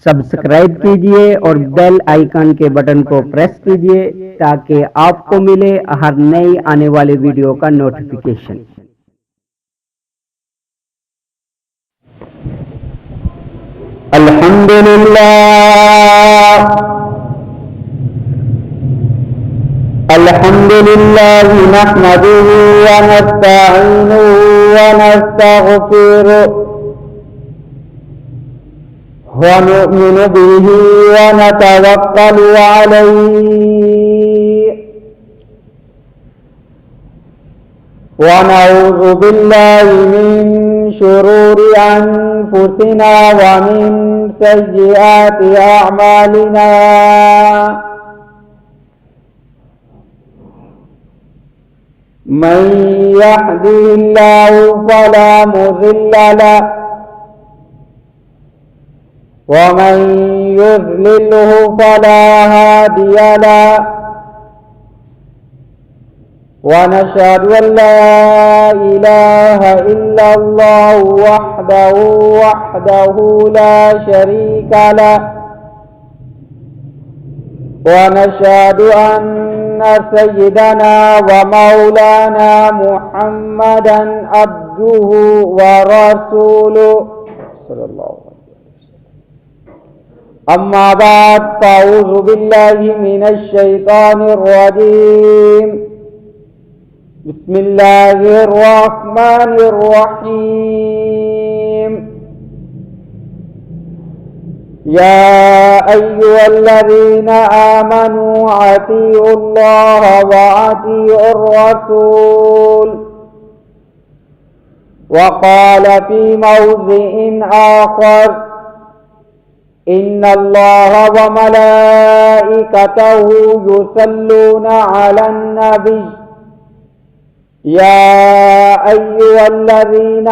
Subscribe کیجئے اور bell icon کے بٹن کو پریس کیجئے تاکہ آپ کو ملے ہر نئی آنے والی ویڈیو کا نوٹیفیکیشن۔ الحمدللہ نحمده ونستعینه ونستغفره ونؤمن به ونتوكل عليه ونعوذ بالله من شرور أنفسنا ومن سيئات أعمالنا من يهده الله فلا مضل له ومن يضلله فلا هادي له ونشهد أن لا إله إلا الله وحده لا شريك له ونشهد أن سيدنا ومولانا محمدا عبده ورسوله صلى الله عليه وسلم. أما بعد فأعوذ بالله من الشيطان الرجيم. بسم الله الرحمن الرحيم. يا أيها الذين آمنوا أطيعوا الله وأطيعوا الرسول. وقال في موضع آخر إن الله وملائكته يصلون على النبي يا أيها الذين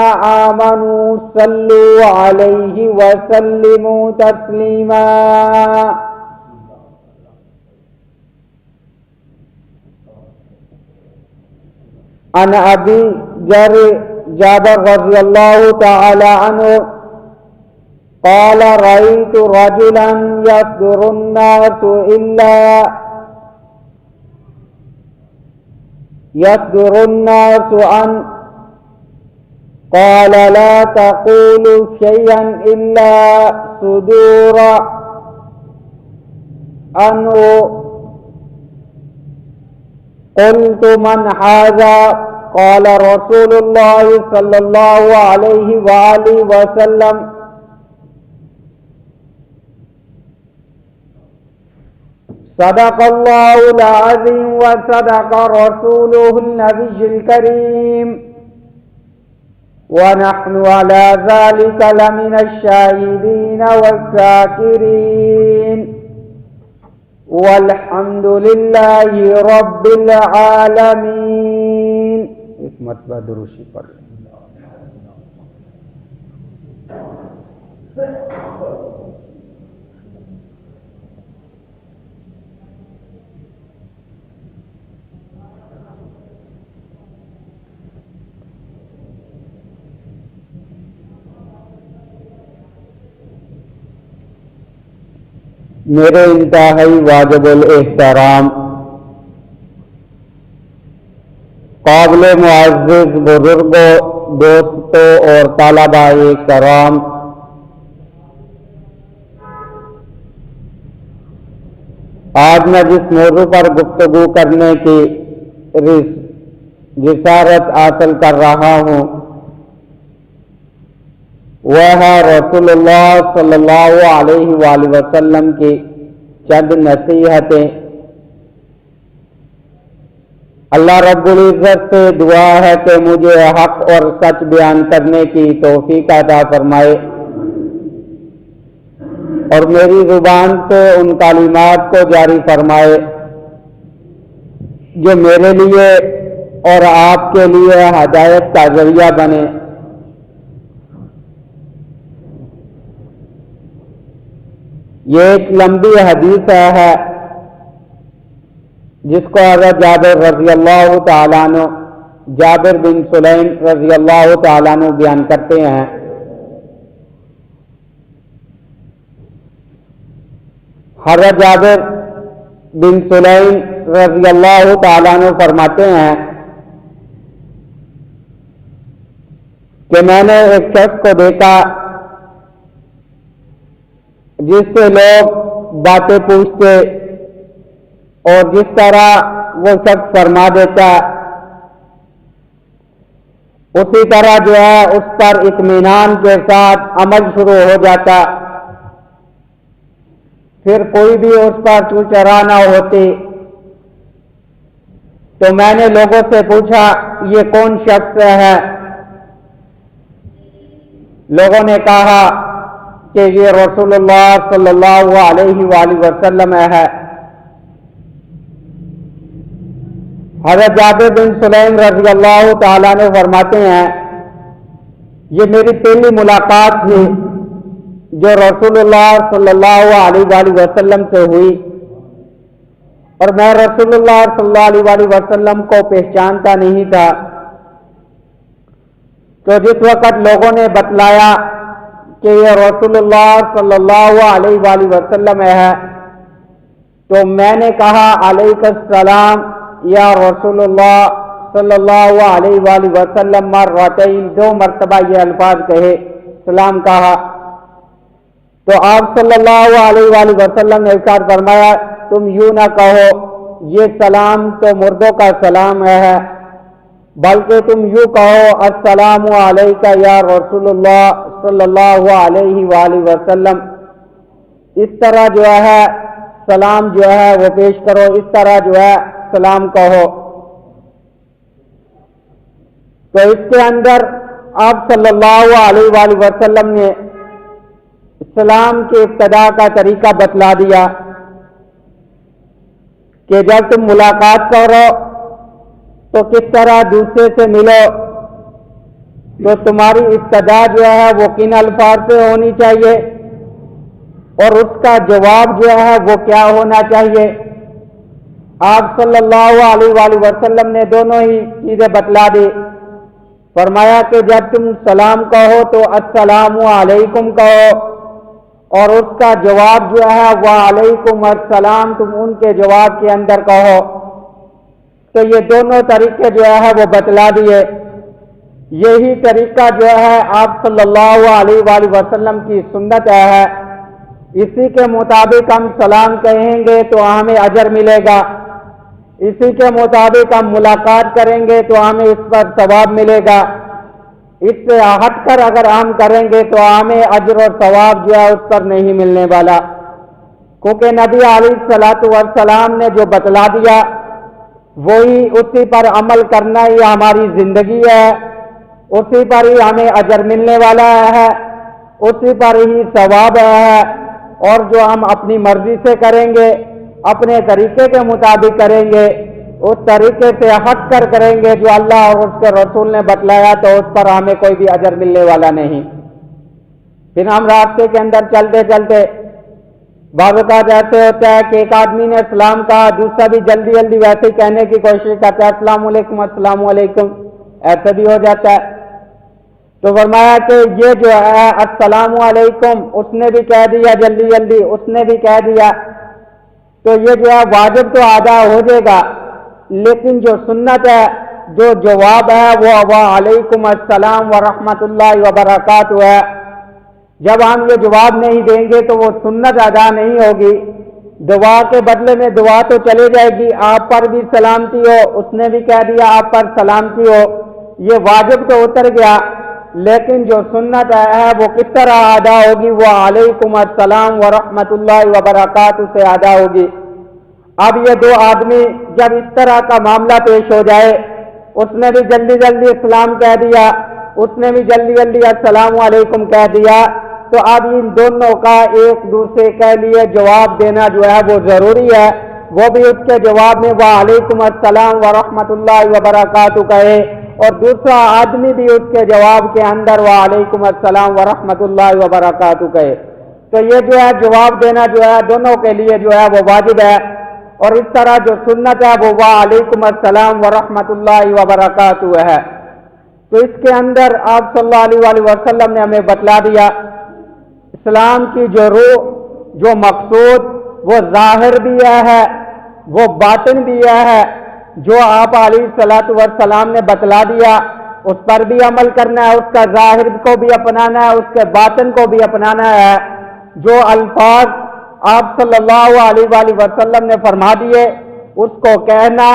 آمنوا صلوا عليه وسلموا تسليما. عن أبي جابر رضي الله تعالى عنه قال رأيت رجلا يصدر الناس عن قال لا تقولوا شيئا إلا صدور عنه. قلت من هذا؟ قال رسول الله صلى الله عليه وآله وسلم صدق الله العظيم وصدق رسوله النبي الكريم ونحن على ذلك لمن الشاهدين والشاكرين والحمد لله رب العالمين. ایک مرتبہ دروشی پڑھ. میرے انتہائی واجب الاحترام قابل معزز بزرگوں، دوستوں اور طلباء کرام، آج میں جس موضوع پر گفتگو کرنے کی جسارت حاصل کر رہا ہوں وہ ہے رسول اللہ صلی اللہ علیہ وآلہ وسلم کی چند نصیحتیں. اللہ رب العزت سے دعا ہے کہ مجھے حق اور سچ بیان کرنے کی توفیق عطا فرمائے اور میری زبان سے ان کلمات کو جاری فرمائے جو میرے لیے اور آپ کے لیے ہدایت کا ذریعہ بنے. یہ ایک لمبی حدیث ہے جس کو حضرت جابر رضی اللہ تعالیٰ عنہ جابر بن سلیم رضی اللہ تعالیٰ عنہ بیان کرتے ہیں حضرت جابر بن سلیم رضی اللہ تعالیٰ عنہ فرماتے ہیں کہ میں نے ایک شخص کو دیکھا جس سے لوگ باتیں پوچھتے اور جس طرح وہ شخص فرما دیتا اسی طرح جو ہے اس پر اطمینان کے ساتھ عمل شروع ہو جاتا، پھر کوئی بھی اس پر چوچرا نہ ہوتی۔ تو میں نے لوگوں سے پوچھا یہ کون شخص ہے؟ لوگوں نے کہا کہ یہ رسول اللہ صلی اللہ علیہ وآلہ وسلم ہے۔ حضرت جابر بن سلیم رضی اللہ تعالیٰ نے فرماتے ہیں یہ میری پہلی ملاقات تھی جو رسول اللہ صلی اللہ علیہ وآلہ وسلم سے ہوئی، اور میں رسول اللہ صلی اللہ علیہ وآلہ وسلم کو پہچانتا نہیں تھا۔ تو جس وقت لوگوں نے بتلایا کہ یہ رسول اللہ صلی اللہ علیہ وآلہ وسلم ہے تو میں نے کہا علیک السلام یا رسول اللہ صلی اللہ علیہ وآلہ وسلم مرتين، 2 مرتبہ یہ الفاظ کہے، سلام کہا۔ تو آپ صلی اللہ علیہ وآلہ وسلم نے ارشاد فرمایا تم یوں نہ کہو یہ سلام تو مردوں کا سلام ہے، بلکہ تم یوں کہو السلام علیک یا رسول اللہ صلی اللہ علیہ وآلہ وسلم۔ اس طرح جو ہے سلام جو ہے وہ پیش کرو، اس طرح جو ہے سلام کہو۔ تو اس کے اندر آپ صلی اللہ علیہ وآلہ وسلم نے اسلام کے ابتدا کا طریقہ بتلا دیا کہ جب تم ملاقات کرو تو کس طرح دوسرے سے ملو، تو تمہاری ابتدا جو ہے وہ کن الفاظ سے ہونی چاہیے اور اس کا جواب جو ہے وہ کیا ہونا چاہیے۔ آپ صلی اللہ علیہ وآلہ وسلم نے دونوں ہی چیزیں بتلا دی۔ فرمایا کہ جب تم سلام کہو تو السلام علیکم کہو، اور اس کا جواب جو ہے وعلیکم السلام تم ان کے جواب کے اندر کہو۔ تو یہ دونوں طریقے جو ہے وہ بتلا دیے۔ یہی طریقہ جو ہے آپ صلی اللہ علیہ وآلہ وسلم کی سنت ہے، اسی کے مطابق ہم سلام کہیں گے تو ہمیں اجر ملے گا، اسی کے مطابق ہم ملاقات کریں گے تو ہمیں اس پر ثواب ملے گا۔ اس سے ہٹ کر اگر ہم کریں گے تو ہمیں اجر و ثواب جو ہے اس پر نہیں ملنے والا، کیونکہ نبی علیہ الصلوۃ والسلام نے جو بتلا دیا وہی اسی پر عمل کرنا ہی ہماری زندگی ہے، اسی پر ہی ہمیں اجر ملنے والا ہے، اسی پر ہی ثواب ہے۔ اور جو ہم اپنی مرضی سے کریں گے، اپنے طریقے کے مطابق کریں گے، اس طریقے سے ہٹ کر کریں گے جو اللہ اور اس کے رسول نے بتلایا، تو اس پر ہمیں کوئی بھی اجر ملنے والا نہیں۔ پھر ہم راستے کے اندر چلتے چلتے بعض اوقات ایسے ہوتا ہے کہ ایک آدمی نے سلام کہا، دوسرا بھی جلدی جلدی ویسے ہی کہنے کی کوشش کرتا ہے السلام علیکم السلام علیکم، ایسے بھی ہو جاتا ہے۔ تو فرمایا کہ یہ جو ہے السلام علیکم اس نے بھی کہہ دیا جلدی جلدی، اس نے بھی کہہ دیا، تو یہ جو ہے واجب تو ادا ہو جائے گا، لیکن جو سنت ہے، جو جواب ہے وہ وعلیکم السلام ورحمۃ اللہ وبرکاتہ ہے۔ جب ہم یہ جواب نہیں دیں گے تو وہ سنت ادا نہیں ہوگی، دعا کے بدلے میں دعا تو چلے جائے گی، آپ پر بھی سلامتی ہو، اس نے بھی کہہ دیا آپ پر سلامتی ہو، یہ واجب تو اتر گیا، لیکن جو سنت ہے وہ کس طرح ادا ہوگی؟ وہ علیکم السلام ورحمۃ اللہ وبرکاتہ سے ادا ہوگی۔ اب یہ 2 آدمی جب اس طرح کا معاملہ پیش ہو جائے، اس نے بھی جلدی جلدی اسلام کہہ دیا، اس نے بھی جلدی جلدی السلام علیکم کہہ دیا، تو اب ان دونوں کا ایک دوسرے کے لیے جواب دینا جو ہے وہ ضروری ہے۔ وہ بھی اس کے جواب میں وعلیکم السلام ورحمۃ اللہ وبرکاتہ کہے، اور دوسرا آدمی بھی اس کے جواب کے اندر وعلیکم السلام ورحمۃ اللہ وبرکاتہ کہے۔ تو یہ جو ہے جواب دینا جو ہے دونوں کے لیے جو ہے وہ واجب ہے، اور اس طرح جو سنت ہے وہ وعلیکم السلام ورحمۃ اللہ وبرکاتہ ہے۔ تو اس کے اندر آپ صلی اللہ علیہ وآلہ وسلم نے ہمیں بتلا دیا اسلام کی جو روح، جو مقصود، وہ ظاہر بھی ہے وہ باطن بھی ہے. جو آپ علیہ الصلوۃ والسلام نے بتلا دیا اس پر بھی عمل کرنا ہے, اس کا ظاہر کو بھی اپنانا ہے, اس کے باطن کو بھی اپنانا ہے. جو الفاظ آپ صلی اللہ علیہ وآلہ وسلم نے فرما دیے اس کو کہنا,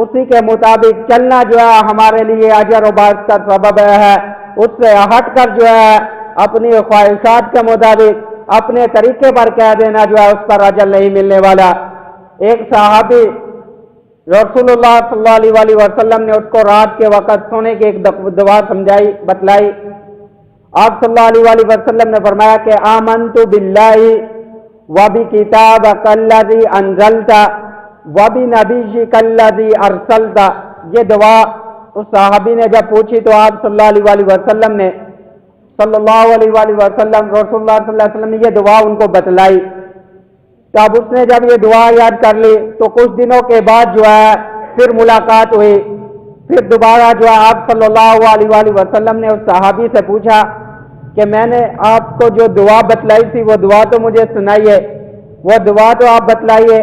اسی کے مطابق چلنا جو ہے ہمارے لیے اجر و برکت کا سبب ہے. اس سے ہٹ کر جو ہے اپنی خواہشات کے مطابق اپنے طریقے پر کہہ دینا جو ہے اس پر اجر نہیں ملنے والا. ایک صحابی رسول اللہ صلی اللہ علیہ وآلہ وسلم نے اس کو رات کے وقت سونے کی ایک دعا سمجھائی بتلائی. آپ صلی اللہ علیہ وآلہ وسلم نے فرمایا کہ آمنت باللہ وبکتابک الذی انزلت وبنبیک الذی ارسلت. یہ دعا اس صحابی نے جب پوچھی تو آپ صلی اللہ علیہ وآلہ وسلم نے رسول اللہ صلی اللہ علیہ وسلم نے یہ دعا ان کو بتلائی. تب اس نے جب یہ دعا یاد کر لی تو کچھ دنوں کے بعد جو ہے پھر ملاقات ہوئی. پھر دوبارہ جو ہے آپ صلی اللہ علیہ وآلہ وسلم نے اس صحابی سے پوچھا کہ میں نے آپ کو جو دعا بتلائی تھی وہ دعا تو مجھے سنائیے, وہ دعا تو آپ بتلائیے.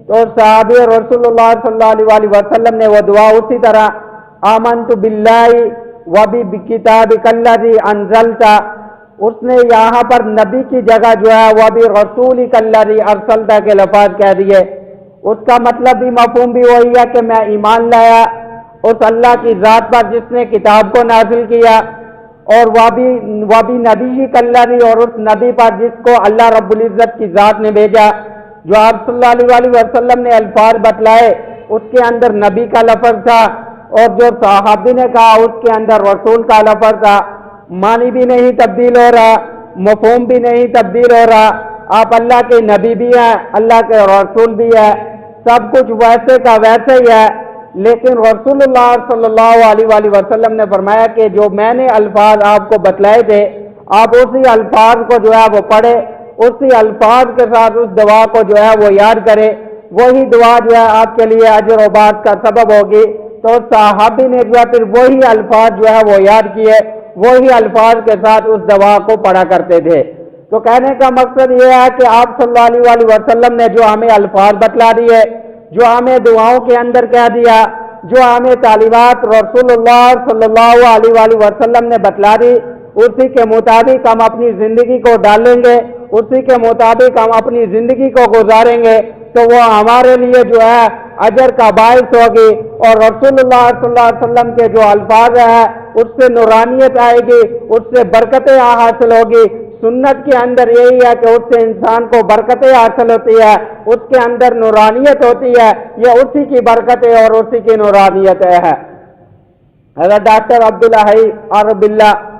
تو صحابی رسول اللہ صلی اللہ علیہ وآلہ وسلم نے وہ دعا اسی طرح آمنت باللہ وبکتابک الذی انزلت, اس نے یہاں پر نبی کی جگہ جو ہے وہ بھی رسولک الذی ارسلت کے لفظ کہہ دیے. اس کا مطلب بھی مفہوم بھی وہی ہے کہ میں ایمان لایا اس اللہ کی ذات پر جس نے کتاب کو نازل کیا, اور وہ بھی نبی الذی, اور اس نبی پر جس کو اللہ رب العزت کی ذات نے بھیجا. جو آپ صلی اللہ علیہ وآلہ وسلم نے الفاظ بتلائے اس کے اندر نبی کا لفظ تھا, اور جو صحابی نے کہا اس کے اندر رسول کا لفظ تھا. معنی بھی نہیں تبدیل ہو رہا, مفہوم بھی نہیں تبدیل ہو رہا. آپ اللہ کے نبی بھی ہیں, اللہ کے رسول بھی ہے, سب کچھ ویسے کا ویسے ہی ہے. لیکن رسول اللہ صلی اللہ علیہ وآلہ وسلم نے فرمایا کہ جو میں نے الفاظ آپ کو بتلائے تھے آپ اسی الفاظ کو جو ہے وہ پڑھے, اسی الفاظ کے ساتھ اس دعا کو جو ہے وہ یاد کرے, وہی دعا جو ہے آپ کے لیے اجر و برکت کا سبب ہوگی. تو صحابی نے جو ہے پھر وہی الفاظ جو ہے وہ یاد کیے, وہی الفاظ کے ساتھ اس دعا کو پڑھا کرتے تھے. تو کہنے کا مقصد یہ ہے کہ آپ صلی اللہ علیہ وآلہ وسلم نے جو ہمیں الفاظ بتلا دیے, جو ہمیں دعاؤں کے اندر کہہ دیا, جو ہمیں تعلیمات رسول اللہ صلی اللہ علیہ وآلہ وسلم نے بتلا دی, اسی کے مطابق ہم اپنی زندگی کو ڈالیں گے, اسی کے مطابق ہم اپنی زندگی کو گزاریں گے تو وہ ہمارے لیے جو ہے اجر کا باعث ہوگی. اور رسول اللہ صلی اللہ علیہ وسلم کے جو الفاظ ہیں اس سے نورانیت آئے گی, اس سے برکتیں حاصل ہوگی. سنت کے اندر یہی ہے کہ اس سے انسان کو برکتیں حاصل ہوتی ہے, اس کے اندر نورانیت ہوتی ہے, یہ اسی کی برکتیں اور اسی کی نورانیت ہے. حضرت ڈاکٹر عبدالحی عرب اللہ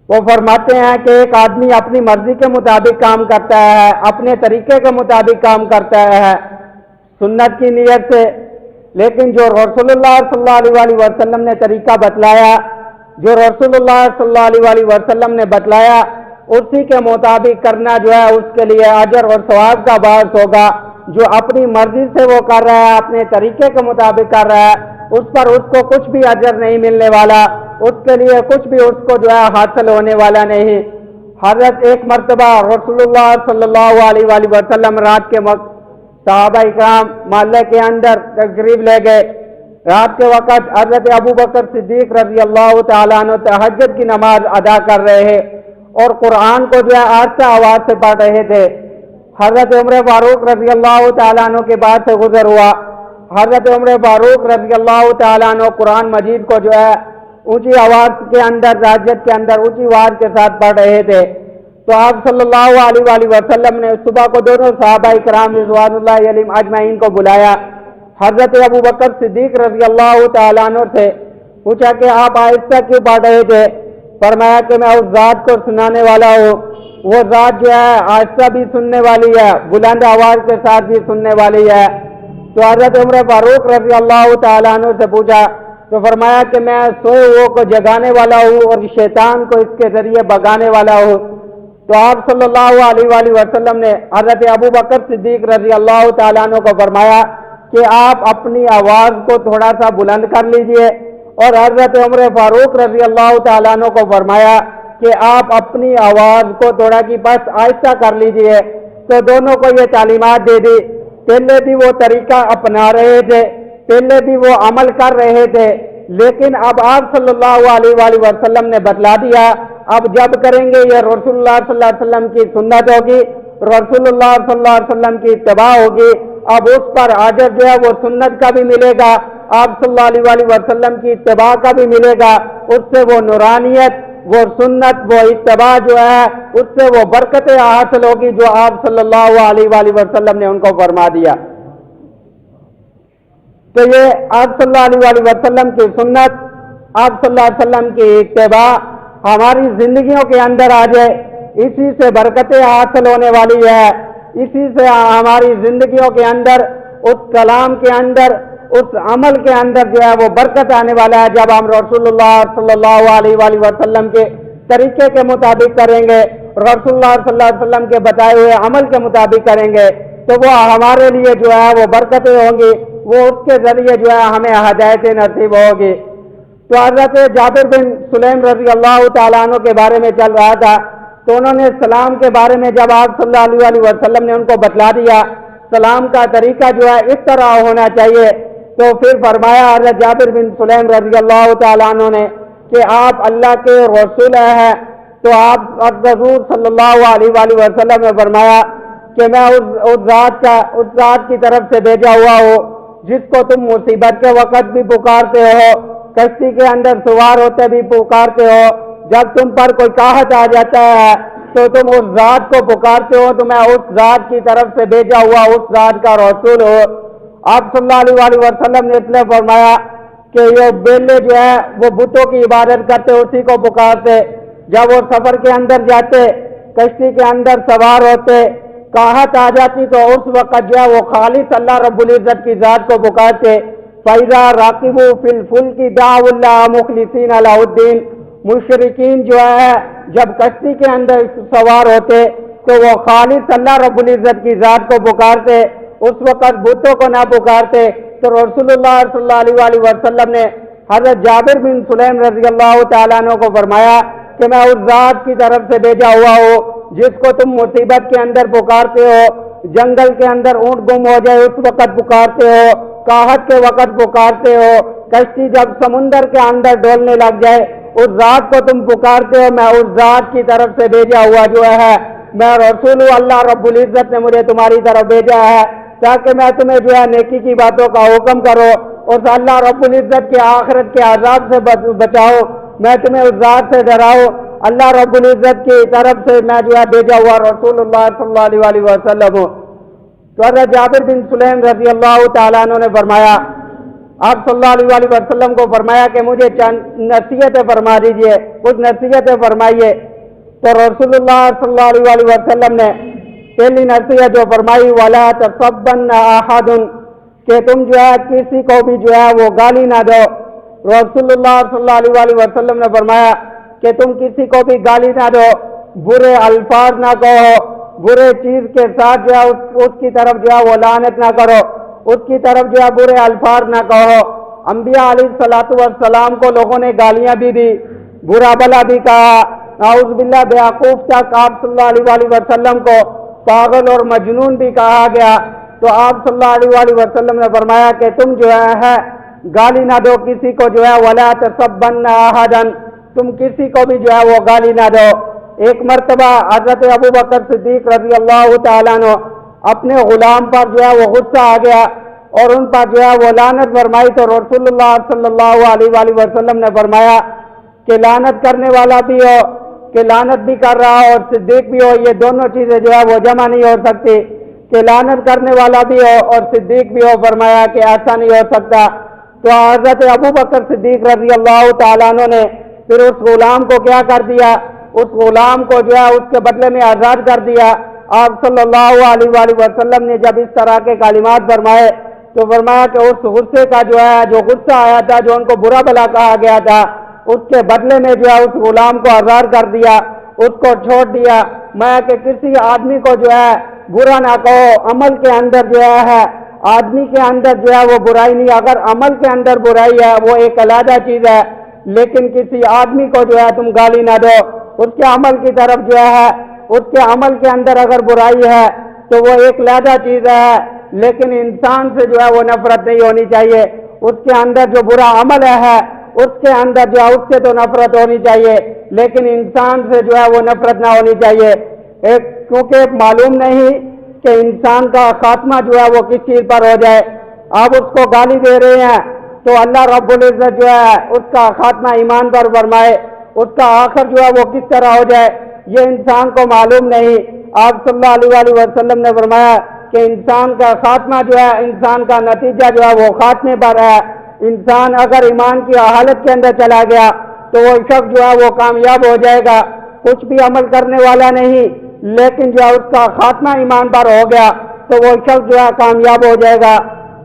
وہ فرماتے ہیں کہ ایک آدمی اپنی مرضی کے مطابق کام کرتا ہے, اپنے طریقے کے مطابق کام کرتا ہے سنت کی نیت سے, لیکن جو رسول اللہ صلی اللہ علیہ وآلہ وسلم نے طریقہ بتلایا, جو رسول اللہ صلی اللہ علیہ وآلہ وسلم نے بتلایا اسی کے مطابق کرنا جو ہے اس کے لیے اجر اور ثواب کا باعث ہوگا. جو اپنی مرضی سے وہ کر رہا ہے, اپنے طریقے کے مطابق کر رہا ہے, اس پر اس کو کچھ بھی اجر نہیں ملنے والا, اس کے لیے کچھ بھی اس کو جو ہے حاصل ہونے والا نہیں. حضرت ایک مرتبہ رسول اللہ صلی اللہ علیہ وآلہ وسلم رات کے وقت صحابہ اکرام محلے کے اندر تشریف لے گئے. رات کے وقت حضرت ابو بکر صدیق رضی اللہ تعالیٰ عنہ تہجد کی نماز ادا کر رہے ہیں اور قرآن کو جو ہے آہستہ آواز سے پڑھ رہے تھے. حضرت عمر فاروق رضی اللہ تعالیٰ عنہ کے بعد سے گزر ہوا. حضرت عمر فاروق رضی اللہ تعالیٰ عنہ قرآن مجید کو جو ہے اونچی آواز کے اندر تہجد کے اندر اونچی آواز کے ساتھ پڑھ رہے تھے. تو آپ صلی اللہ علیہ وآلہ وسلم نے صبح کو دونوں صحابہ کرام رضوان اللہ علیہم اجمعین کو بلایا. حضرت ابو بکر صدیق رضی اللہ تعالیٰ عنہ سے پوچھا کہ آپ آہستہ کیوں پڑھ رہے تھے؟ فرمایا کہ میں اس ذات کو سنانے والا ہوں, وہ ذات جو ہے آہستہ بھی سننے والی ہے, بلند آواز کے ساتھ بھی سننے والی ہے. تو حضرت عمر فاروق رضی اللہ تعالیٰ عنہ سے پوچھا تو فرمایا کہ میں سوئے ہوئے کو جگانے والا ہوں اور شیطان کو اس کے ذریعے بگانے والا ہوں. تو آپ صلی اللہ علیہ وآلہ وسلم نے حضرت ابو بکر صدیق رضی اللہ تعالیٰ عنہ کو فرمایا کہ آپ اپنی آواز کو تھوڑا سا بلند کر لیجئے, اور حضرت عمر فاروق رضی اللہ تعالیٰ عنہ کو فرمایا کہ آپ اپنی آواز کو تھوڑا کی بس آہستہ کر لیجئے. تو دونوں کو یہ تعلیمات دے دی. پہلے بھی وہ طریقہ اپنا رہے تھے, پہلے بھی وہ عمل کر رہے تھے, لیکن اب آپ صلی اللہ علیہ وآلہ وسلم نے بتلا دیا, اب جب کریں گے یہ رسول اللہ صلی اللہ علیہ وسلم کی سنت ہوگی, رسول اللہ صلی اللہ علیہ وسلم کی اتباع ہوگی. اب اس پر اجر جو ہے وہ سنت کا بھی ملے گا, آپ صلی اللہ علیہ وآلہ وسلم کی اتباع کا بھی ملے گا, اس سے وہ نورانیت, وہ سنت, وہ اتباع جو ہے اس سے وہ برکتیں حاصل ہوگی جو آپ صلی اللہ علیہ وآلہ وسلم نے ان کو فرما دیا. تو یہ آپ صلی اللہ علیہ وآلہ وسلم کی سنت, آپ صلی اللہ علیہ وسلم کی اتباع ہماری زندگیوں کے اندر آ جائے, اسی سے برکتیں حاصل ہونے والی ہے, اسی سے ہماری زندگیوں کے اندر, اس کلام کے اندر, اس عمل کے اندر جو ہے وہ برکت آنے والا ہے. جب ہم رسول اللہ صلی اللہ علیہ وآلہ وسلم کے طریقے کے مطابق کریں گے, رسول اللہ صلی اللہ علیہ وسلم کے بتائے ہوئے عمل کے مطابق کریں گے, تو وہ ہمارے لیے جو ہے وہ برکتیں ہوں گی, وہ اس کے ذریعے جو ہے ہمیں ہدایتیں نصیب ہوگی. تو حضرت جابر بن سلیم رضی اللہ تعالیٰ عنہ کے بارے میں چل رہا تھا, تو انہوں نے سلام کے بارے میں جب آپ صلی اللہ علیہ وآلہ وسلم نے ان کو بتلا دیا سلام کا طریقہ جو ہے اس طرح ہونا چاہیے, تو پھر فرمایا حضرت جابر بن سلیم رضی اللہ تعالیٰ عنہ نے کہ آپ اللہ کے رسول ہیں. تو آپ حضور صلی اللہ علیہ وآلہ وسلم نے فرمایا کہ میں اس ذات کی طرف سے بھیجا ہوا ہوں جس کو تم مصیبت کے وقت بھی پکارتے ہو, کشتی کے اندر سوار ہوتے بھی پکارتے ہو, جب تم پر کوئی قحط آ جاتا ہے تو تم اس ذات کو پکارتے ہو, تو میں اس ذات کی طرف سے بھیجا ہوا اس ذات کا رسول ہوں. آپ صلی اللہ علیہ وآلہ وسلم نے اس لیے فرمایا کہ یہ بیلے جو ہے وہ بتوں کی عبادت کرتے, اسی کو پکارتے, جب وہ سفر کے اندر جاتے, کشتی کے اندر سوار ہوتے, قحط آ جاتی تو اس وقت جو ہے وہ خالص اللہ رب العزت کی ذات کو پکارتے. فَإِذَا رَاقِبُوا فِي الْفُلْكِ دَعَوُا اللَّهَ مُخْلِصِينَ لَهُ الدِّينَ, مشرکین جو ہے جب کشتی کے اندر سوار ہوتے تو وہ خالص اللہ رب العزت کی ذات کو پکارتے, اس وقت بتوں کو نہ پکارتے. تو رسول اللہ صلی اللہ علیہ وآلہ وسلم نے حضرت جابر بن سلیم رضی اللہ تعالیٰ عنہ کو فرمایا کہ میں اس ذات کی طرف سے بھیجا ہوا ہوں جس کو تم مصیبت کے اندر پکارتے ہو, جنگل کے اندر اونٹ گم ہو جائے اس وقت پکارتے ہو, قحط کے وقت پکارتے ہو, کشتی جب سمندر کے اندر ڈولنے لگ جائے اس ذات کو تم پکارتے ہو. میں اس ذات کی طرف سے بھیجا ہوا جو ہے میں رسول ہوں, اللہ رب العزت نے مجھے تمہاری طرف بھیجا ہے تاکہ میں تمہیں جو ہے نیکی کی باتوں کا حکم کرو اور اللہ رب العزت کے آخرت کے عذاب سے بچاؤ, میں تمہیں اس ذات سے ڈراؤ. اللہ رب العزت کی طرف سے میں جو ہے بھیجا ہوا رسول اللہ صلی اللہ علیہ وآلہ وسلم ہوں. تو حضرت جابر بن سلیم رضی اللہ تعالیٰ عنہ نے فرمایا, آپ صلی اللہ علیہ وآلہ وسلم کو فرمایا کہ مجھے چند نصیحتیں فرما دیجئے, کچھ نصیحتیں فرمائیے. تو رسول اللہ صلی اللہ علیہ وآلہ وسلم نے پہلی نصیحت جو فرمائی, وَلَا تَسَبَّنَّ أَحَدٌ, کہ تم جو ہے کسی کو بھی جو ہے وہ گالی نہ دو. رسول اللہ صلی اللہ علیہ وآلہ وسلم نے فرمایا کہ تم کسی کو بھی گالی نہ دو, برے الفاظ نہ کہو, برے چیز کے ساتھ جو ہے اس کی طرف جو ہے وہ لعنت نہ کرو, اس کی طرف جو ہے برے الفاظ نہ کہو. انبیاء علیہ الصلوۃ والسلام کو لوگوں نے گالیاں بھی دی, برا بلا بھی کہا, اعوذ باللہ بیوقوف تک آپ صلی اللہ علیہ وآلہ وسلم کو پاگل اور مجنون بھی کہا گیا. تو آپ صلی اللہ علیہ وآلہ وسلم نے فرمایا کہ تم جو ہے گالی نہ دو کسی کو جو ہے, وَلَا تَسَبَّنَّ أَحَدًا, تم کسی کو بھی جو ہے وہ گالی نہ دو. ایک مرتبہ حضرت ابو بکر صدیق رضی اللہ تعالیٰ عنہ اپنے غلام پر جو ہے وہ غصہ آ گیا اور ان پر جو ہے وہ لعنت فرمائی. تو رسول اللہ صلی اللہ علیہ وآلہ وسلم نے فرمایا کہ لعنت کرنے والا بھی ہو, کہ لعنت بھی کر رہا ہو اور صدیق بھی ہو, یہ دونوں چیزیں جو ہے وہ جمع نہیں ہو سکتی, کہ لعنت کرنے والا بھی ہو اور صدیق بھی ہو. فرمایا کہ ایسا نہیں ہو سکتا. تو حضرت ابو بکر صدیق رضی اللہ تعالیٰ عنہ نے پھر اس غلام کو کیا کر دیا, اس غلام کو جو ہے اس کے بدلے میں آزاد کر دیا. آپ صلی اللہ علیہ وآلہ وسلم نے جب اس طرح کے کلمات فرمائے تو فرمایا کہ اس غصے کا جو ہے جو غصہ آیا تھا, جو ان کو برا بلا کہا گیا تھا, اس کے بدلے میں جو ہے اس غلام کو آزاد کر دیا, اس کو چھوڑ دیا. میں کہ کسی آدمی کو جو ہے برا نہ کہو, عمل کے اندر جو ہے آدمی کے اندر جو ہے وہ برائی نہیں, اگر عمل کے اندر برائی ہے وہ ایک علیحدہ چیز ہے, لیکن کسی آدمی کو جو ہے تم گالی نہ دو, اس کے عمل کی طرف جو ہے اس کے عمل کے اندر اگر برائی ہے تو وہ ایک علیحدہ چیز ہے، لیکن انسان سے جو ہے وہ نفرت نہیں ہونی چاہیے۔ اس کے اندر جو برا عمل ہے اس کے اندر جو ہے اس سے تو نفرت ہونی چاہیے، لیکن انسان سے جو ہے وہ نفرت نہ ہونی چاہیے۔ کیونکہ معلوم نہیں کہ انسان کا خاتمہ جو ہے وہ کس چیز پر ہو جائے۔ آپ اس کو گالی دے رہے ہیں تو اللہ رب العزت جو ہے اس کا خاتمہ ایمان پر فرمائے، اس کا آخر جو ہے وہ کس طرح ہو جائے یہ انسان کو معلوم نہیں۔ آپ صلی اللہ علیہ وسلم نے فرمایا کہ انسان کا خاتمہ جو ہے، انسان کا نتیجہ جو ہے وہ خاتمے پر ہے۔ انسان اگر ایمان کی حالت کے اندر چلا گیا تو وہ شخص جو ہے وہ کامیاب ہو جائے گا، کچھ بھی عمل کرنے والا نہیں، لیکن جو ہے اس کا خاتمہ ایمان پر ہو گیا تو وہ شخص جو ہے کامیاب ہو جائے گا۔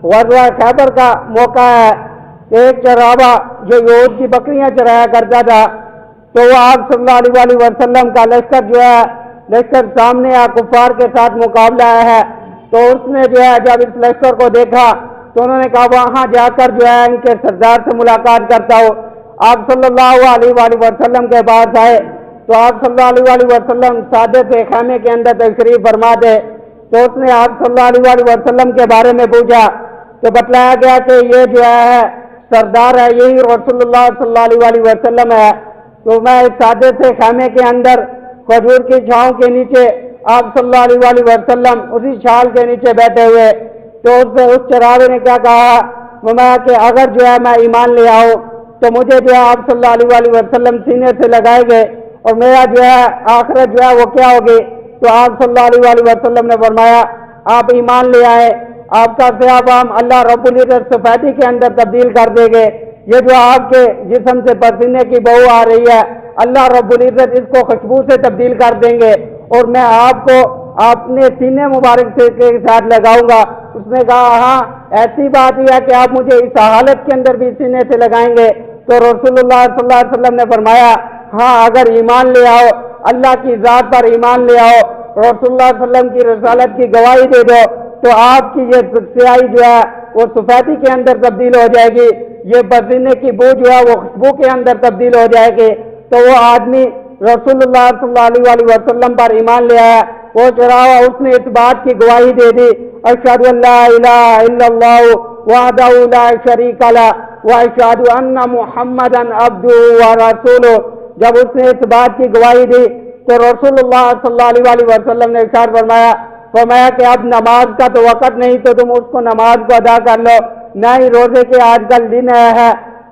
غزوہ خیبر کا موقع ہے، ایک چراوا جو یہود کی بکریاں چرایا کرتا تھا، تو وہ آپ صلی اللہ علیہ وسلم کا لشکر جو ہے لشکر سامنے کفار کے ساتھ مقابلہ ہے، تو اس نے جو ہے جب اس لشکر کو دیکھا تو انہوں نے کہا وہاں جا کر جو ہے ان کے سردار سے ملاقات کرتا ہو۔ آپ صلی اللہ علیہ وسلم کے پاس آئے تو آپ صلی اللہ علیہ وسلم سادے سے خیمے کے اندر تشریف فرما تھے، تو اس نے آپ صلی اللہ علیہ وسلم کے بارے میں پوچھا تو بتلایا گیا کہ یہ جو ہے سردار ہے، یہی رسول اللہ صلی اللہ علیہ وسلم ہے۔ تو میں اس سادے سے خیمے کے اندر کھجور کی چھاؤں کے نیچے آپ صلی اللہ علیہ وسلم اسی چھال کے نیچے بیٹھے ہوئے، تو اس چراغے نے کیا کہا، فرمایا کہ اگر جو ہے میں ایمان لے آؤں تو مجھے جو ہے آپ صلی اللہ علیہ وسلم سینے سے لگائے گے اور میرا جو ہے آخرت جو ہے وہ کیا ہوگی۔ تو آپ صلی اللہ علیہ وسلم نے فرمایا آپ ایمان لے آئے، آپ کا سیاہام اللہ رب العزت سفیدی کے اندر تبدیل کر دے گے۔ یہ جو آپ کے جسم سے پسینے کی بو آ رہی ہے اللہ رب العزت اس کو خوشبو سے تبدیل کر دیں گے، اور میں آپ کو اپنے سینے مبارک سے کے ساتھ لگاؤں گا۔ اس نے کہا ہاں ایسی بات ہی ہے کہ آپ مجھے اس حالت کے اندر بھی سینے سے لگائیں گے؟ تو رسول اللہ صلی اللہ علیہ وسلم نے فرمایا ہاں اگر ایمان لے آؤ، اللہ کی ذات پر ایمان لے آؤ، رسول اللہ صلی اللہ علیہ وسلم کی رسالت کی گواہی دے دو، تو آپ کی یہ سیاہی جو ہے وہ سفیدی کے اندر تبدیل ہو جائے گی، یہ پسینے کی بو جو ہے وہ خوشبو کے اندر تبدیل ہو جائے گی۔ تو وہ آدمی رسول اللہ صلی اللہ علیہ وسلم پر ایمان لے آیا، وہ چراوا اس نے اس بات کی گواہی دے دی اشہد ان لا الہ الا اللہ وحدہ لا شریک لہ واشہد ان محمدا عبدہ ورسولہ۔ جب اس نے اس بات کی گواہی دی تو رسول اللہ صلی اللہ علیہ وسلم نے ارشاد فرمایا کہ اب نماز کا تو وقت نہیں تو تم اس کو نماز کو ادا کر لو، نہ ہی روزے کے آج کل دن ہے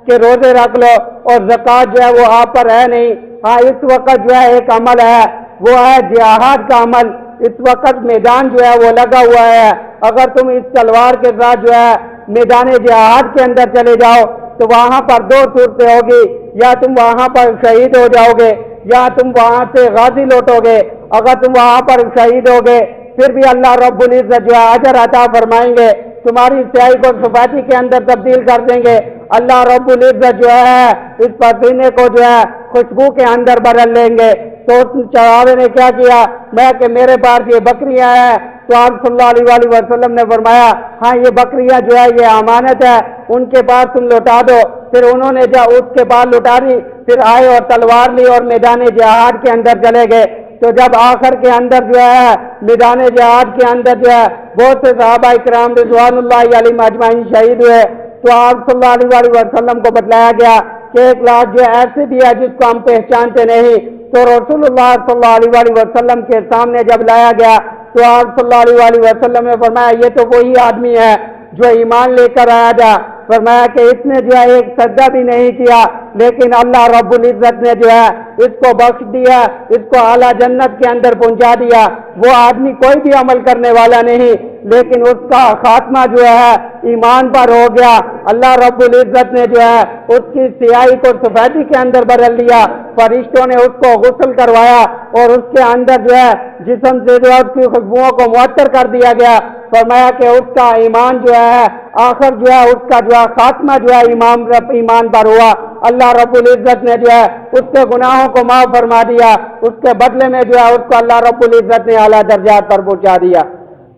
کہ روزے رکھ لو، اور زکوٰۃ جو ہے وہ آپ پر ہے نہیں۔ ہاں اس وقت جو ہے ایک عمل ہے وہ ہے جہاد کا عمل، اس وقت میدان جو ہے وہ لگا ہوا ہے، اگر تم اس تلوار کے ساتھ جو ہے میدان جہاد کے اندر چلے جاؤ تو وہاں پر دو صورتیں ہوگی، یا تم وہاں پر شہید ہو جاؤ گے یا تم وہاں سے غازی لوٹو گے۔ اگر تم وہاں پر شہید ہوگے پھر بھی اللہ رب العزت جو ہے اجر عطا فرمائیں گے، تمہاری سیاہی کو سفیدی کے اندر تبدیل کر دیں گے۔ اللہ رب العزت جو ہے اس پسینے کو جو ہے خوشبو کے اندر بدل لیں گے۔ تو اس چراغے نے کیا کیا، میں کہ میرے پاس یہ بکریاں ہیں، تو آپ صلی اللہ علیہ وسلم نے فرمایا ہاں یہ بکریاں جو ہے یہ امانت ہے، ان کے پاس تم لوٹا دو۔ پھر انہوں نے جب اس کے پاس لوٹا دی پھر آئے اور تلوار لی اور میدان جہاد کے اندر چلے گئے۔ تو جب آخر کے اندر جو ہے میدان جہاد کے اندر جو ہے بہت سے صحابہ کرام رضوان اللہ علیہم اجمعین شہید ہوئے، تو آپ صلی اللہ علیہ وسلم کو بتلایا گیا کہ ایک لاش جو ایسے بھی ہے جس کو ہم پہچانتے نہیں۔ تو رسول اللہ صلی اللہ علیہ وسلم کے سامنے جب لایا گیا تو آپ صلی اللہ علیہ وسلم نے فرمایا یہ تو وہی آدمی ہے جو ایمان لے کر آیا تھا، فرمایا کہ اس نے جو ہے ایک سجدہ بھی نہیں کیا لیکن اللہ رب العزت نے جو ہے اس کو بخش دیا، اس کو اعلیٰ جنت کے اندر پہنچا دیا۔ وہ آدمی کوئی بھی عمل کرنے والا نہیں لیکن اس کا خاتمہ جو ہے ایمان پر ہو گیا، اللہ رب العزت نے جو ہے اس کی سیاہی کو سفیدی کے اندر بدل دیا، فرشتوں نے اس کو غسل کروایا اور اس کے اندر جو ہے جسم سے جو ہے اس کی خوشبوؤں کو معطر کر دیا گیا۔ فرمایا کہ اس کا ایمان جو ہے آخر جو ہے اس کا جو ہے خاتمہ جو ہے ایمان پر ہوا، اللہ رب العزت نے جو ہے اس کے گناہوں کو معاف فرما دیا، اس کے بدلے میں جو ہے اس کو اللہ رب العزت نے اعلیٰ درجات پر پہنچا دیا۔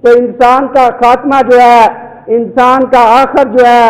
تو انسان کا خاتمہ جو ہے، انسان کا آخر جو ہے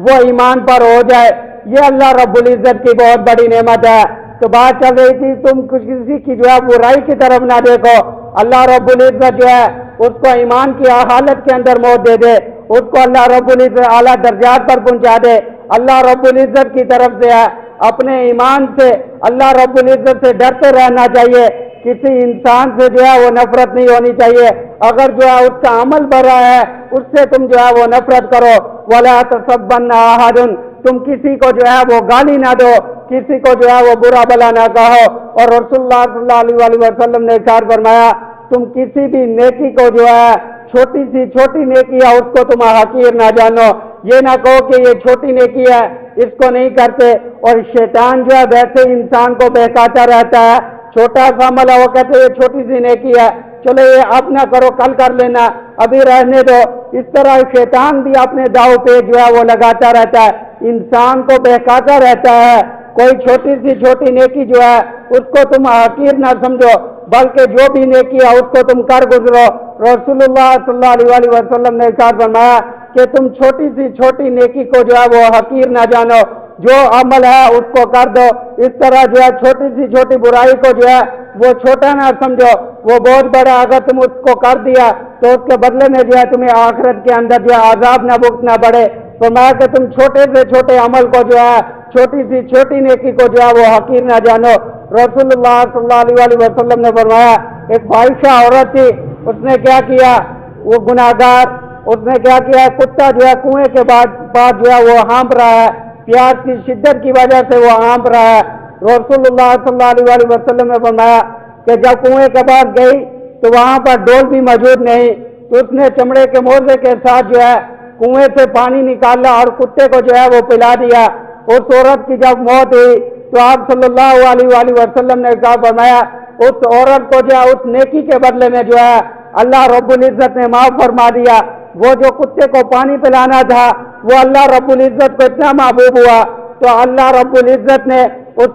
وہ ایمان پر ہو جائے، یہ اللہ رب العزت کی بہت بڑی نعمت ہے۔ تو بات چل رہی تھی تم کسی کی جو ہے برائی کی طرف نہ دیکھو، اللہ رب العزت جو ہے اس کو ایمان کی حالت کے اندر موت دے دے، اس کو اللہ رب العزت اعلیٰ درجات پر پہنچا دے۔ اللہ رب العزت کی طرف سے ہے، اپنے ایمان سے اللہ رب العزت سے ڈرتے رہنا چاہیے، کسی انسان سے جو ہے وہ نفرت نہیں ہونی چاہیے، اگر جو ہے اس کا عمل برا ہے اس سے تم جو ہے وہ نفرت کرو۔ وَلَا تَسَبَّنَّ أَحَدٌ، تم کسی کو جو ہے وہ گالی نہ دو، کسی کو جو ہے وہ برا بلا نہ کہو۔ اور رسول اللہ صلی اللہ علیہ وسلم نے ارشاد فرمایا، تم کسی بھی نیکی کو جو ہے چھوٹی سی چھوٹی نیکی ہے اس کو تم حقیر نہ جانو، یہ نہ کہو کہ یہ چھوٹی نیکی ہے اس کو نہیں کرتے۔ اور شیطان جو ہے ویسے انسان کو بہکاتا رہتا ہے، چھوٹا سا عمل ہے وہ کہتے ہیں یہ چھوٹی سی نیکی ہے، چلو یہ اب نہ کرو کل کر لینا، ابھی رہنے دو۔ اس طرح شیطان بھی اپنے داؤ پہ جو ہے وہ لگاتا رہتا ہے، انسان کو بہکاتا رہتا ہے۔ کوئی چھوٹی سی چھوٹی نیکی جو ہے اس کو تم حقیر نہ سمجھو، بلکہ جو بھی نیکی ہے اس کو تم کر گزرو۔ رسول اللہ صلی اللہ علیہ وسلم نے ارشاد فرمایا کہ تم چھوٹی سی چھوٹی نیکی کو جو ہے وہ حقیر نہ جانو، جو عمل ہے اس کو کر دو۔ اس طرح جو ہے چھوٹی سی چھوٹی برائی کو جو ہے وہ چھوٹا نہ سمجھو، وہ بہت بڑا، اگر تم اس کو کر دیا تو اس کے بدلے میں جو ہے تمہیں آخرت کے اندر جو ہے عذاب نہ بھگتنا پڑے۔ فرمایا کہ تم چھوٹے سے چھوٹے عمل کو جو ہے چھوٹی سی چھوٹی نیکی کو جو ہے وہ حقیر نہ جانو۔ رسول اللہ صلی اللہ علیہ وسلم نے فرمایا، ایک فاحشہ عورت تھی، اس نے کیا کیا، وہ گناہگار، اس نے کیا کیا، کتا جو ہے کنویں کے بعد جو ہے وہ ہانپ رہا ہے، پیاس کی شدت کی وجہ سے وہ ہانپ رہا ہے۔ رسول اللہ صلی اللہ علیہ وسلم نے فرمایا کہ جب کنویں کے بعد گئی تو وہاں پر ڈول بھی موجود نہیں، تو اس نے چمڑے کے موزے کے ساتھ جو ہے کنویں سے پانی نکالا اور کتے کو جو ہے وہ پلا دیا۔ اس عورت کی جب موت ہوئی تو آپ صلی اللہ علیہ وسلم نے کہا، فرمایا اس عورت کو جو ہے اس نیکی کے بدلے میں جو ہے اللہ رب العزت نے معاف فرما دیا۔ وہ جو کتے کو پانی پلانا تھا وہ اللہ رب العزت کو اتنا محبوب ہوا تو اللہ رب العزت نے اس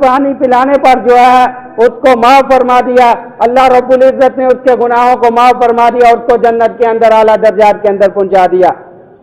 پانی پلانے پر جو ہے اس کو معاف فرما دیا۔ اللہ رب العزت نے اس کے گناہوں کو معاف فرما دیا اور اس کو جنت کے اندر اعلیٰ درجات کے اندر پہنچا دیا۔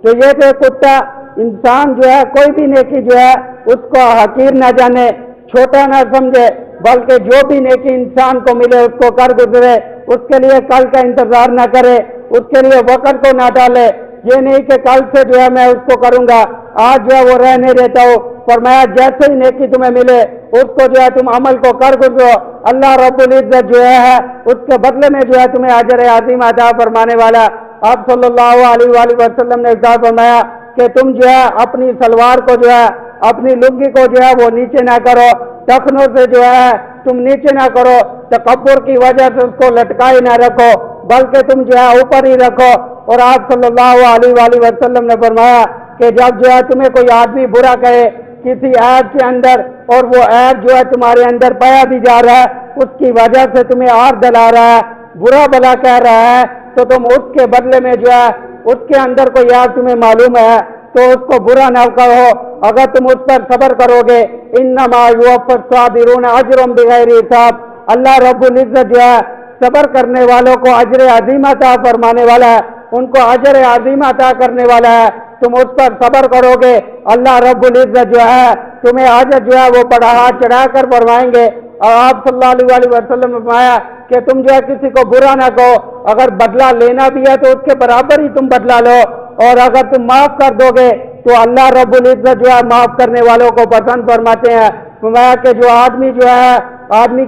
تو یہ کہ کتا انسان جو ہے کوئی بھی نیکی جو ہے اس کو حقیر نہ جانے، چھوٹا نہ سمجھے، بلکہ جو بھی نیکی انسان کو ملے اس کو کر گزرے، اس کے لیے کل کا انتظار نہ کرے، اس کے لیے وقت کو نہ ڈالے، یہ نہیں کہ کل سے جو ہے میں اس کو کروں گا، آج جو ہے وہ رہنے دیتا ہوں۔ فرمایا جیسے ہی نیکی تمہیں ملے اس کو جو ہے تم عمل کو کر گزرو، اللہ رب العزت جو ہے اس کے بدلے میں جو ہے تمہیں اجر عظیم عطا فرمانے والا۔ آپ صلی اللہ علیہ وسلم نے ارشاد فرمایا کہ تم جو ہے اپنی سلوار کو جو ہے اپنی لنگی کو جو ہے وہ نیچے نہ کرو، ٹخنوں سے جو ہے تم نیچے نہ کرو، تکبر کی وجہ سے اس کو لٹکائی نہ رکھو، بلکہ تم جو ہے اوپر ہی رکھو۔ اور آپ صلی اللہ علیہ وسلم نے فرمایا کہ جب جو ہے تمہیں کوئی آدمی برا کہے کسی عیب کے اندر اور وہ عیب جو ہے تمہارے اندر پایا بھی جا رہا ہے، اس کی وجہ سے تمہیں آر دلا رہا ہے، برا بلا کہہ رہا ہے، تو تم اس کے بدلے میں جو ہے اس کے اندر کوئی عیب تمہیں معلوم ہے تو اس کو برا نہ کہو، اگر تم اس پر صبر کرو گے، انما یوفی الصابرون اجرهم بغیر حساب، اللہ رب العزت جو ہے صبر کرنے والوں کو اجر عظیم عطا فرمانے والا ہے، ان کو اجر عظیم عطا کرنے والا ہے۔ تم اس پر صبر کرو گے، اللہ رب العزت جو ہے تمہیں اجر جو ہے وہ بڑھا چڑھا کر فرمائیں گے۔ اور آپ صلی اللہ علیہ وسلم نے فرمایا کہ تم جو ہے کسی کو برا نہ کہو، اگر بدلہ لینا بھی ہے تو اس کے برابر ہی تم بدلہ لو، اور اگر تم معاف کر دو گے تو اللہ رب العزت جو ہے معاف کرنے والوں کو پسند فرماتے ہیں۔ فرمایا کہ جو آدمی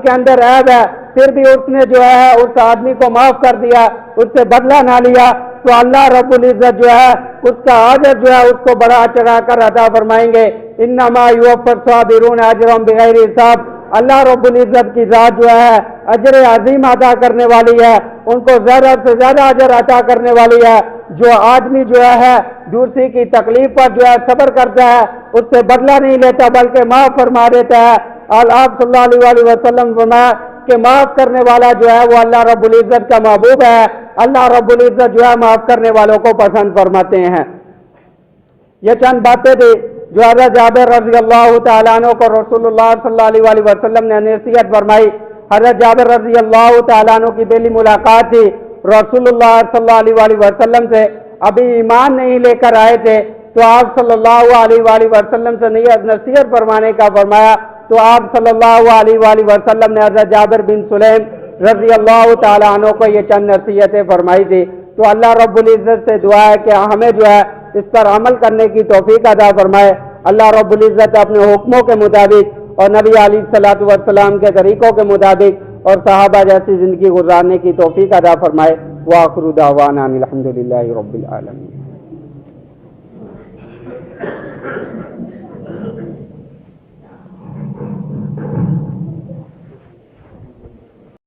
کے اندر عیب ہے پھر بھی اس نے جو ہے اس آدمی کو معاف کر دیا، اس سے بدلہ نہ لیا، تو اللہ رب العزت جو ہے اس کا اجر جو ہے اس کو بڑھا چڑھا کر عطا فرمائیں گے۔ انما یوفی الصابرون اجرهم بغیر حساب، اللہ رب العزت کی ذات جو ہے اجر عظیم عطا کرنے والی ہے، ان کو زیادہ سے زیادہ اجر عطا کرنے والی ہے۔ جو آدمی جو ہے دوسری کی تکلیف پر جو ہے صبر کرتا ہے اس سے بدلہ نہیں لیتا بلکہ معاف فرما دیتا ہے۔ آپ صلی اللہ علیہ وسلم فرمایا کہ معاف کرنے والا جو ہے وہ اللہ رب العزت کا محبوب ہے، اللہ رب العزت جو ہے معاف کرنے والوں کو پسند فرماتے ہیں۔ یہ چند باتیں تھی جو حضرت جابر رضی اللہ تعالیٰ عنہ کو رسول اللہ صلی اللہ علیہ وسلم نے نصیحت فرمائی۔ حضرت جابر رضی اللہ تعالیٰ عنہ کی پہلی ملاقات تھی رسول اللہ صلی اللہ علیہ وسلم سے، ابھی ایمان نہیں لے کر آئے تھے، تو آپ صلی اللہ علیہ وسلم سے نصیحت فرمانے کا فرمایا، تو آپ صلی اللہ علیہ وسلم نے حضرت جابر بن سلیم رضی اللہ تعالیٰ عنہ کو یہ چند نصیحتیں فرمائی تھی. تو اللہ رب العزت سے دعا ہے کہ ہمیں جو ہے اس پر عمل کرنے کی توفیق عطا فرمائے. اللہ رب العزت اپنے حکموں کے مطابق اور نبی علیہ الصلوۃ والسلام کے طریقوں کے مطابق اور صحابہ جیسی زندگی گزارنے کی توفیق عطا فرمائے. وآخر دعوانا الحمد للہ رب العالمین.